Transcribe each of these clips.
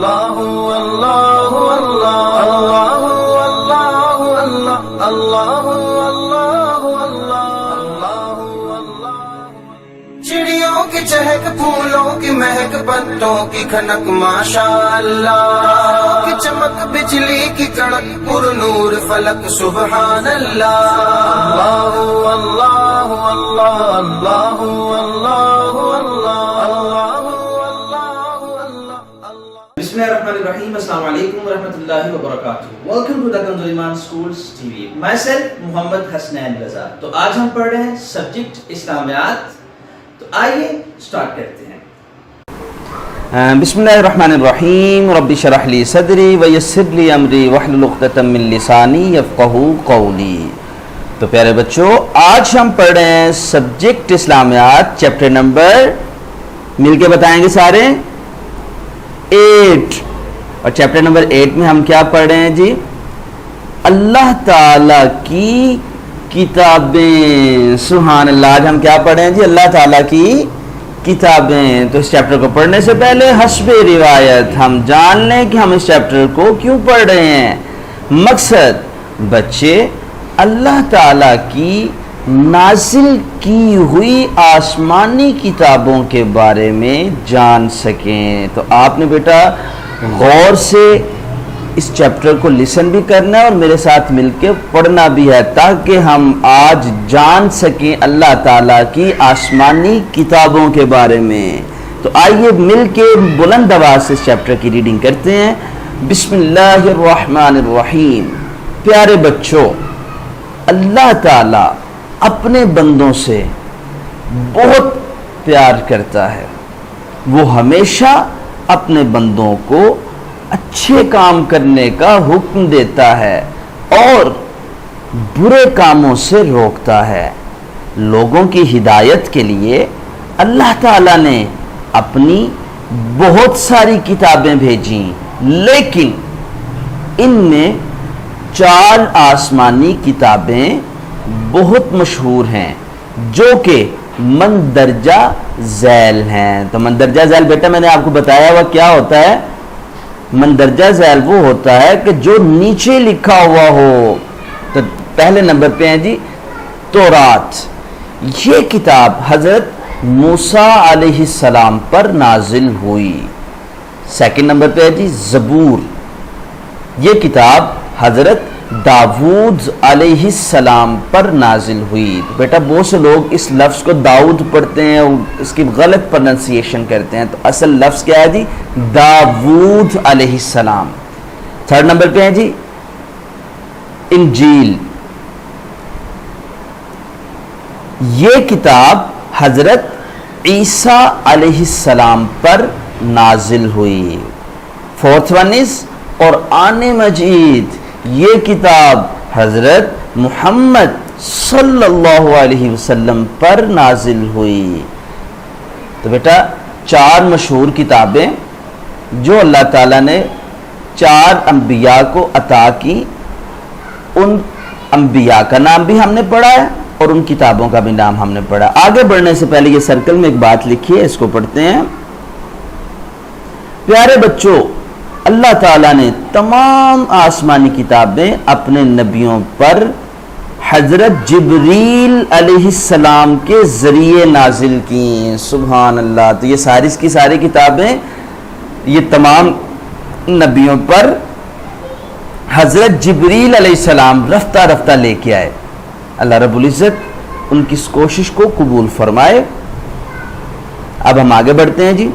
اللہ اللہ اللہ اللہ اللہ اللہ اللہ اللہ اللہ چڑیوں کی چہک پھولوں کی مہک پتوں کی کھنک ماشاءاللہ کی چمک بجلی کی کڑک پر نور فلک سبحان اللہ اللہ اللہ اللہ اللہ اللہ بسم اللہ الرحمن الرحیم. السلام علیکم ورحمۃ اللہ وبرکاتہ. Welcome to the Kanz Iman schools TV. Myself Muhammad Hasnain Raza. تو آج ہم پڑھ رہے ہیں سبجیکٹ اسلامیات. تو آئیے سٹارٹ کرتے ہیں. بسم اللہ الرحمن الرحیم. رب اشرح لی صدری ویسر لی امری واحلل عقدۃ من لسانی یفقہوا قولی. تو پیارے بچوں، آج ہم پڑھ رہے ہیں سبجیکٹ اسلامیات چیپٹر نمبر، مل کے بتائیں گے سارے، 8. اور چیپٹر نمبر 8 میں ہم کیا پڑھ رہے ہیں جی؟ اللہ تعالیٰ کی کتابیں. سبحان اللہ. آج ہم کیا پڑھ رہے ہیں جی؟ اللہ تعالیٰ کی کتابیں. تو اس چیپٹر کو پڑھنے سے پہلے حسب روایت ہم جان لیں کہ ہم اس چیپٹر کو کیوں پڑھ رہے ہیں. مقصد، بچے اللہ تعالیٰ کی نازل کی ہوئی آسمانی کتابوں کے بارے میں جان سکیں. تو آپ نے بیٹا غور سے اس چیپٹر کو لسن بھی کرنا ہے اور میرے ساتھ مل کے پڑھنا بھی ہے، تاکہ ہم آج جان سکیں اللہ تعالیٰ کی آسمانی کتابوں کے بارے میں. تو آئیے مل کے بلند آواز سے اس چیپٹر کی ریڈنگ کرتے ہیں. بسم اللہ الرحمن الرحیم. پیارے بچوں، اللہ تعالیٰ اپنے بندوں سے بہت پیار کرتا ہے. وہ ہمیشہ اپنے بندوں کو اچھے کام کرنے کا حکم دیتا ہے اور برے کاموں سے روکتا ہے. لوگوں کی ہدایت کے لیے اللہ تعالیٰ نے اپنی بہت ساری کتابیں بھیجیں، لیکن ان میں 4 آسمانی کتابیں بہت مشہور ہیں جو کہ مندرجہ ذیل ہیں. تو مندرجہ ذیل بیٹا میں نے آپ کو بتایا ہوا کیا ہوتا ہے. مندرجہ ذیل وہ ہوتا ہے کہ جو نیچے لکھا ہوا ہو. تو پہلے نمبر پہ ہیں جی تورات. یہ کتاب حضرت موسیٰ علیہ السلام پر نازل ہوئی. سیکنڈ نمبر پہ ہے جی زبور. یہ کتاب حضرت داؤد علیہ السلام پر نازل ہوئی. بیٹا بہت سے لوگ اس لفظ کو داؤد پڑھتے ہیں اور اس کی غلط پرننسیشن کرتے ہیں. تو اصل لفظ کیا ہے جی؟ داؤد علیہ السلام. تھرڈ نمبر پہ ہے جی انجیل. یہ کتاب حضرت عیسیٰ علیہ السلام پر نازل ہوئی. فورتھ ون از قرآن مجید. یہ کتاب حضرت محمد صلی اللہ علیہ وسلم پر نازل ہوئی. تو بیٹا 4 مشہور کتابیں جو اللہ تعالیٰ نے 4 انبیاء کو عطا کی. ان انبیاء کا نام بھی ہم نے پڑھا ہے اور ان کتابوں کا بھی نام ہم نے پڑھا. آگے بڑھنے سے پہلے یہ سرکل میں ایک بات لکھی ہے، اس کو پڑھتے ہیں. پیارے بچوں، اللہ تعالیٰ نے تمام آسمانی کتابیں اپنے نبیوں پر حضرت جبریل علیہ السلام کے ذریعے نازل کی. سبحان اللہ. تو یہ ساری کی ساری کتابیں یہ تمام نبیوں پر حضرت جبریل علیہ السلام رفتہ رفتہ لے کے آئے. اللہ رب العزت ان کی اس کوشش کو قبول فرمائے. اب ہم آگے بڑھتے ہیں جی.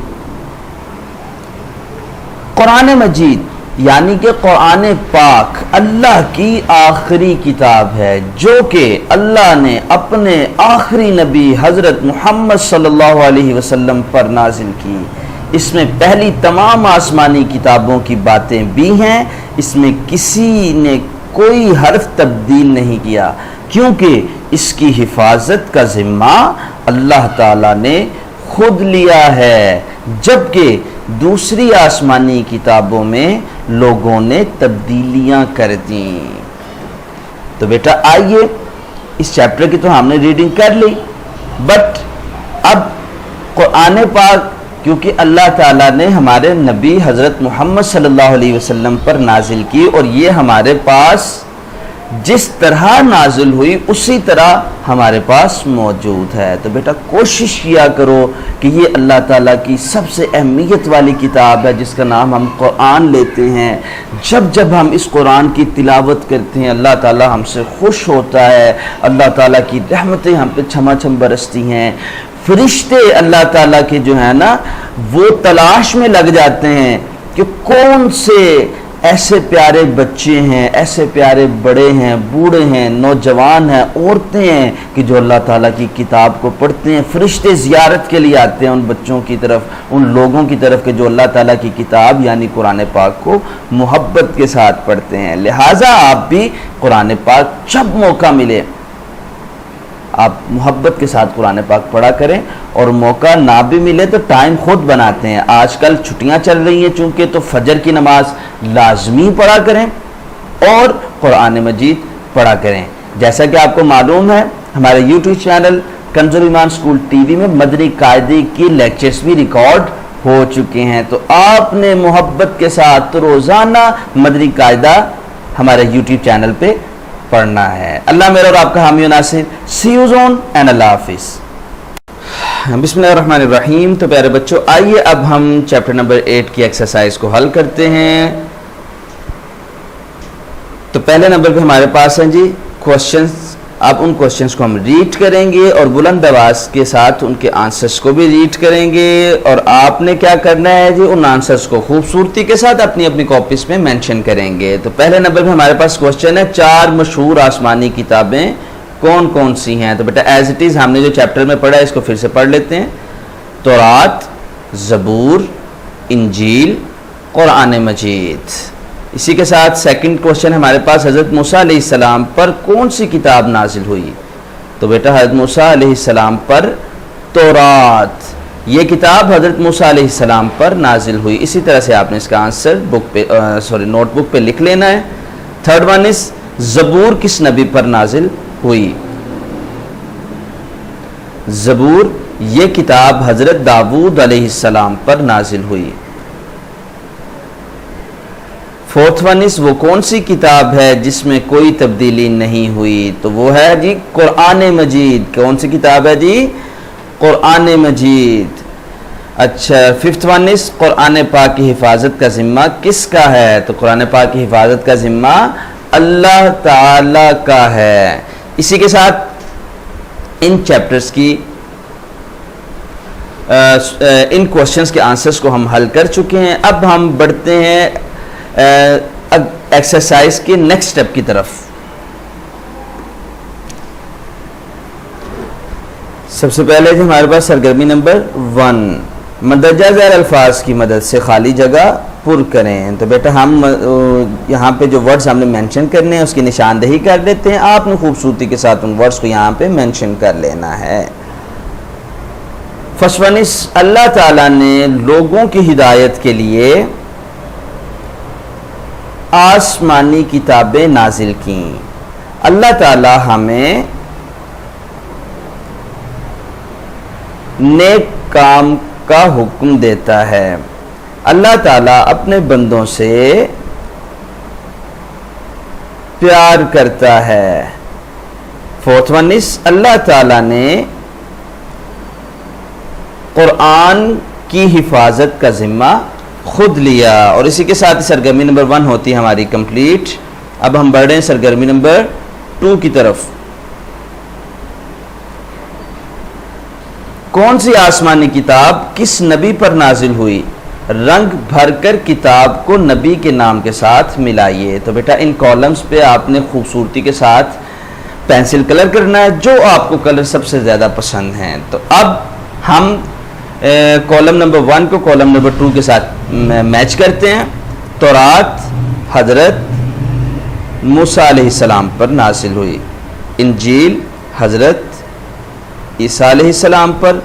قرآن مجید یعنی کہ قرآن پاک اللہ کی آخری کتاب ہے جو کہ اللہ نے اپنے آخری نبی حضرت محمد صلی اللہ علیہ وسلم پر نازل کی. اس میں پہلی تمام آسمانی کتابوں کی باتیں بھی ہیں. اس میں کسی نے کوئی حرف تبدیل نہیں کیا کیونکہ اس کی حفاظت کا ذمہ اللہ تعالیٰ نے خود لیا ہے، جبکہ دوسری آسمانی کتابوں میں لوگوں نے تبدیلیاں کر دیں. تو بیٹا آئیے اس چیپٹر کی تو ہم نے ریڈنگ کر لی، بٹ اب قرآن پاک کیونکہ اللہ تعالیٰ نے ہمارے نبی حضرت محمد صلی اللہ علیہ وسلم پر نازل کی، اور یہ ہمارے پاس جس طرح نازل ہوئی اسی طرح ہمارے پاس موجود ہے۔ تو بیٹا کوشش کیا کرو کہ یہ اللہ تعالیٰ کی سب سے اہمیت والی کتاب ہے جس کا نام ہم قرآن لیتے ہیں۔ جب ہم اس قرآن کی تلاوت کرتے ہیں اللہ تعالیٰ ہم سے خوش ہوتا ہے، اللہ تعالیٰ کی رحمتیں ہم پہ چھما چھم برستی ہیں۔ فرشتے اللہ تعالیٰ کے جو ہیں نا وہ تلاش میں لگ جاتے ہیں کہ کون سے ایسے پیارے بچے ہیں، ایسے پیارے بڑے ہیں، بوڑھے ہیں، نوجوان ہیں، عورتیں ہیں کہ جو اللہ تعالیٰ کی کتاب کو پڑھتے ہیں۔ فرشتے زیارت کے لیے آتے ہیں ان بچوں کی طرف، ان لوگوں کی طرف کہ جو اللہ تعالیٰ کی کتاب یعنی قرآن پاک کو محبت کے ساتھ پڑھتے ہیں۔ لہٰذا آپ بھی قرآن پاک جب موقع ملے آپ محبت کے ساتھ قرآن پاک پڑھا کریں، اور موقع نہ بھی ملے تو ٹائم خود بناتے ہیں۔ آج کل چھٹیاں چل رہی ہیں چونکہ، تو فجر کی نماز لازمی پڑھا کریں اور قرآن مجید پڑھا کریں۔ جیسا کہ آپ کو معلوم ہے ہمارے یوٹیوب چینل کنز الایمان اسکول ٹی وی میں مدنی قاعدے کی لیکچرز بھی ریکارڈ ہو چکے ہیں، تو آپ نے محبت کے ساتھ روزانہ مدنی قاعدہ ہمارے یوٹیوب چینل پہ پڑھنا ہے۔ اللہ میرا اور آپ کا حامی و ناصر۔ سی یو زون اینڈ اللہ حافظ۔ بسم اللہ الرحمن الرحیم۔ تو پیارے بچوں آئیے اب ہم چیپٹر نمبر 8 کی ایکسرسائز کو حل کرتے ہیں۔ تو پہلے نمبر پہ ہمارے پاس ہیں جی کوشچنز۔ اب ان کوشچنز کو ہم ریڈ کریں گے اور بلند آواز کے ساتھ ان کے آنسرز کو بھی ریڈ کریں گے، اور آپ نے کیا کرنا ہے جی ان آنسرز کو خوبصورتی کے ساتھ اپنی اپنی کاپیز میں مینشن کریں گے۔ تو پہلے نمبر پہ ہمارے پاس کوشچن ہے 4 مشہور آسمانی کتابیں کون کون سی ہیں؟ تو بیٹا ایز اٹ از ہم نے جو چیپٹر میں پڑھا ہے اس کو پھر سے پڑھ لیتے ہیں۔ تورات، زبور، انجیل، قرآن مجید۔ اسی کے ساتھ سیکنڈ کوشچن ہمارے پاس حضرت موسیٰ علیہ السلام پر کون سی کتاب نازل ہوئی؟ تو بیٹا حضرت موسیٰ علیہ السلام پر تورات، یہ کتاب حضرت موسیٰ علیہ السلام پر نازل ہوئی۔ اسی طرح سے آپ نے اس کا آنسر نوٹ بک پہ لکھ لینا ہے۔ تھرڈ ون از زبور کس نبی پر نازل ہوئی؟ زبور یہ کتاب حضرت داؤد علیہ السلام پر نازل ہوئی۔ فورتھ ون از وہ کون سی کتاب ہے جس میں کوئی تبدیلی نہیں ہوئی؟ تو وہ ہے جی قرآن مجید۔ کون سی کتاب ہے جی؟ قرآن مجید۔ اچھا ففتھ ون از قرآن پاک کی حفاظت کا ذمہ کس کا ہے؟ تو قرآن پاک کی حفاظت کا ذمہ اللہ تعالی کا ہے۔ اسی کے ساتھ ان چیپٹرز کی ان کوشچنز کے آنسرز کو ہم حل کر چکے ہیں۔ اب ہم بڑھتے ہیں ایکسرسائز کے نیکسٹ سٹیپ کی طرف۔ سب سے پہلے جو ہمارے پاس سرگرمی نمبر 1 مندرجہ ذیل الفاظ کی مدد سے خالی جگہ پر کریں۔ تو بیٹا ہم یہاں پہ جو ورڈز ہم نے مینشن کرنے ہیں اس کی نشاندہی کر دیتے ہیں، آپ نے خوبصورتی کے ساتھ ان ورڈز کو یہاں پہ مینشن کر لینا ہے۔ فرسٹ ون از اللہ تعالیٰ نے لوگوں کی ہدایت کے لیے آسمانی کتابیں نازل کیں۔ اللہ تعالیٰ ہمیں نیک کام کا حکم دیتا ہے۔ اللہ تعالیٰ اپنے بندوں سے پیار کرتا ہے۔ فورتھ ون از اللہ تعالیٰ نے قرآن کی حفاظت کا ذمہ خود لیا۔ اور اسی کے ساتھ سرگرمی نمبر 1 ہوتی ہے ہماری کمپلیٹ۔ اب ہم بڑھ رہے ہیں سرگرمی نمبر 2 کی طرف۔ کون سی آسمانی کتاب کس نبی پر نازل ہوئی؟ رنگ بھر کر کتاب کو نبی کے نام کے ساتھ ملائیے۔ تو بیٹا ان کالمز پہ آپ نے خوبصورتی کے ساتھ پینسل کلر کرنا ہے جو آپ کو کلر سب سے زیادہ پسند ہیں۔ تو اب ہم کالم نمبر 1 کو کالم نمبر 2 کے ساتھ میچ کرتے ہیں۔ تورات حضرت موسیٰ علیہ السلام پر نازل ہوئی، انجیل حضرت عیسیٰ علیہ السلام پر،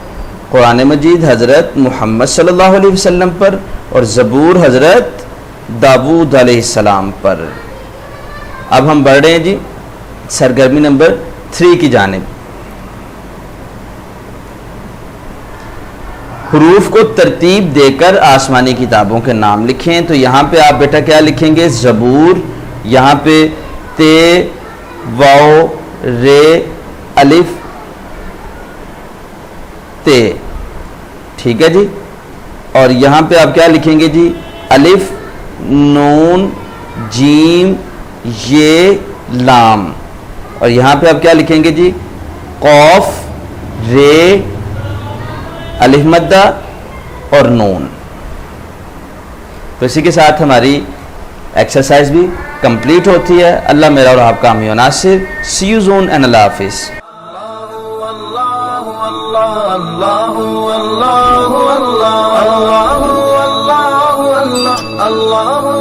قرآن مجید حضرت محمد صلی اللہ علیہ وسلم پر، اور زبور حضرت داؤد علیہ السلام پر۔ اب ہم بڑھ رہے ہیں جی سرگرمی نمبر 3 کی جانب۔ حروف کو ترتیب دے کر آسمانی کتابوں کے نام لکھیں. تو یہاں پہ آپ بیٹا کیا لکھیں گے؟ زبور. یہاں پہ تے واو رے الف تے. ٹھیک ہے جی. اور یہاں پہ آپ کیا لکھیں گے جی؟ الف نون جیم یہ لام. اور یہاں پہ آپ کیا لکھیں گے جی؟ قوف رے الف مدہ اور نون. تو اسی کے ساتھ ہماری ایکسرسائز بھی کمپلیٹ ہوتی ہے. اللہ میرا اور آپ کا حامی و ناصر. سی یو زون اینڈ اللہ حافظ. اللہ